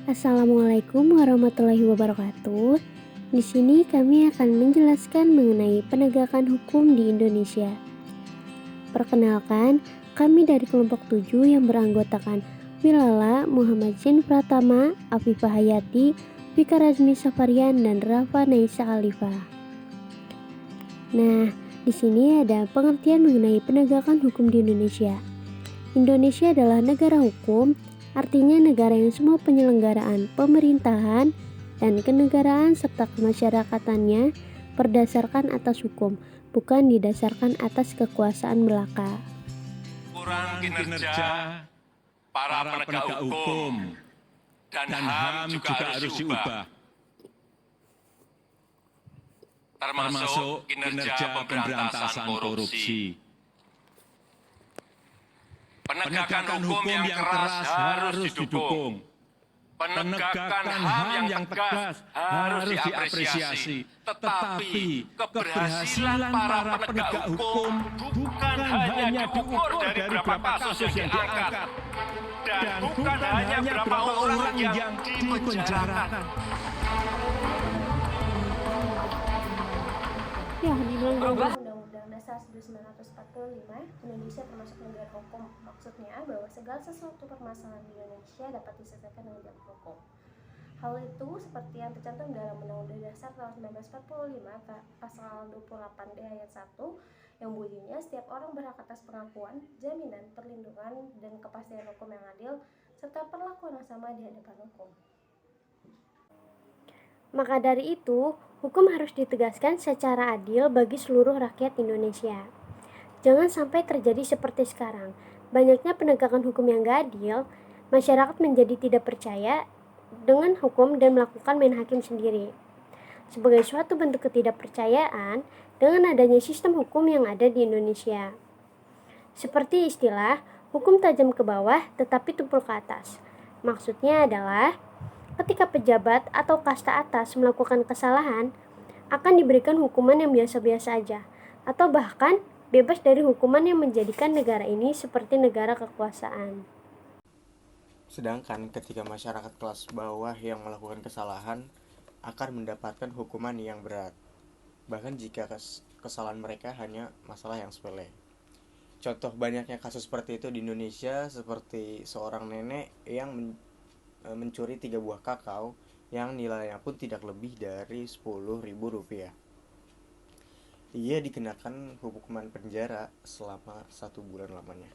Assalamualaikum warahmatullahi wabarakatuh. Di sini kami akan menjelaskan mengenai penegakan hukum di Indonesia. Perkenalkan, kami dari kelompok 7 yang beranggotakan Wilala, Muhammad Zain Pratama, Afifah Hayati, Vika Razmi Safarian, dan Rafa Naisa Alifah. Nah, di sini ada pengertian mengenai penegakan hukum di Indonesia. Indonesia adalah negara hukum, artinya negara yang semua penyelenggaraan pemerintahan dan kenegaraan serta kemasyarakatannya berdasarkan atas hukum, bukan didasarkan atas kekuasaan belaka. Kurang kinerja para penegak hukum dan HAM juga harus diubah, termasuk kinerja pemberantasan korupsi. Penegakan hukum yang keras harus didukung. Penegakan HAM yang tegas harus diapresiasi. Tetapi keberhasilan para penegak hukum bukan hanya diukur dari berapa kasus yang diangkat dan bukan hanya berapa orang yang dipenjarakan. Ya, dibilang Undang-Undang Dasar 1945, Indonesia termasuk negara hukum. Maksudnya bahwa segala sesuatu permasalahan di Indonesia dapat diselesaikan dengan jalur hukum. Hal itu seperti yang tercantum dalam Undang-Undang Dasar tahun 1945 pasal 28D ayat 1 yang bunyinya setiap orang berhak atas pengakuan, jaminan, perlindungan, dan kepastian hukum yang adil serta perlakuan yang sama di hadapan hukum. Maka dari itu, hukum harus ditegaskan secara adil bagi seluruh rakyat Indonesia. Jangan sampai terjadi seperti sekarang. Banyaknya penegakan hukum yang gak adil, masyarakat menjadi tidak percaya dengan hukum dan melakukan main hakim sendiri. Sebagai suatu bentuk ketidakpercayaan dengan adanya sistem hukum yang ada di Indonesia. Seperti istilah, hukum tajam ke bawah tetapi tumpul ke atas. Maksudnya adalah, ketika pejabat atau kasta atas melakukan kesalahan, akan diberikan hukuman yang biasa-biasa aja, atau bahkan bebas dari hukuman yang menjadikan negara ini seperti negara kekuasaan. Sedangkan ketika masyarakat kelas bawah yang melakukan kesalahan akan mendapatkan hukuman yang berat, bahkan jika kesalahan mereka hanya masalah yang sepele. Contoh banyaknya kasus seperti itu di Indonesia seperti seorang nenek yang mencuri 3 buah kakao yang nilainya pun tidak lebih dari Rp10.000. Ia dikenakan hukuman penjara selama 1 bulan lamanya.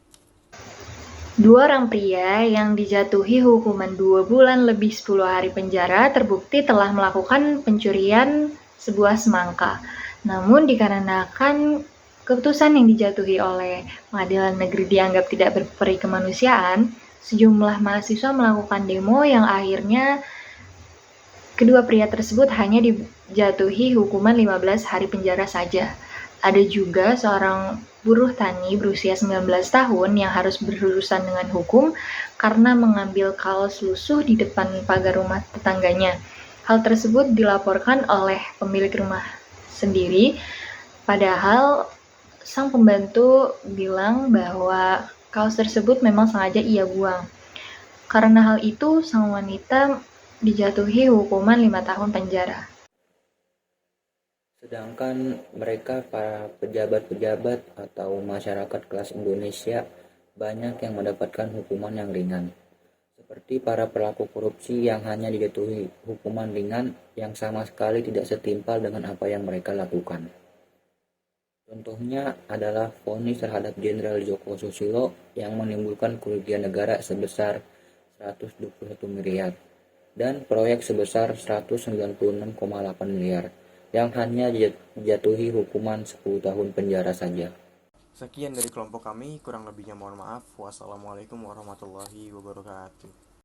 2 orang pria yang dijatuhi hukuman 2 bulan lebih 10 hari penjara terbukti telah melakukan pencurian sebuah semangka. Namun dikarenakan keputusan yang dijatuhi oleh pengadilan negeri dianggap tidak berperi kemanusiaan, sejumlah mahasiswa melakukan demo yang akhirnya kedua pria tersebut hanya dijatuhi hukuman 15 hari penjara saja. Ada juga seorang buruh tani berusia 19 tahun yang harus berurusan dengan hukum karena mengambil kaos lusuh di depan pagar rumah tetangganya. Hal tersebut dilaporkan oleh pemilik rumah sendiri, padahal sang pembantu bilang bahwa kaos tersebut memang sengaja ia buang. Karena hal itu, sang wanita dijatuhi hukuman 5 tahun penjara. Sedangkan mereka para pejabat-pejabat atau masyarakat kelas Indonesia banyak yang mendapatkan hukuman yang ringan. Seperti para pelaku korupsi yang hanya dijatuhi hukuman ringan yang sama sekali tidak setimpal dengan apa yang mereka lakukan. Contohnya adalah vonis terhadap Jenderal Joko Susilo yang menimbulkan kerugian negara sebesar 121 miliar dan proyek sebesar 196,8 miliar yang hanya dijatuhi hukuman 10 tahun penjara saja. Sekian dari kelompok kami, kurang lebihnya mohon maaf. Wassalamualaikum warahmatullahi wabarakatuh.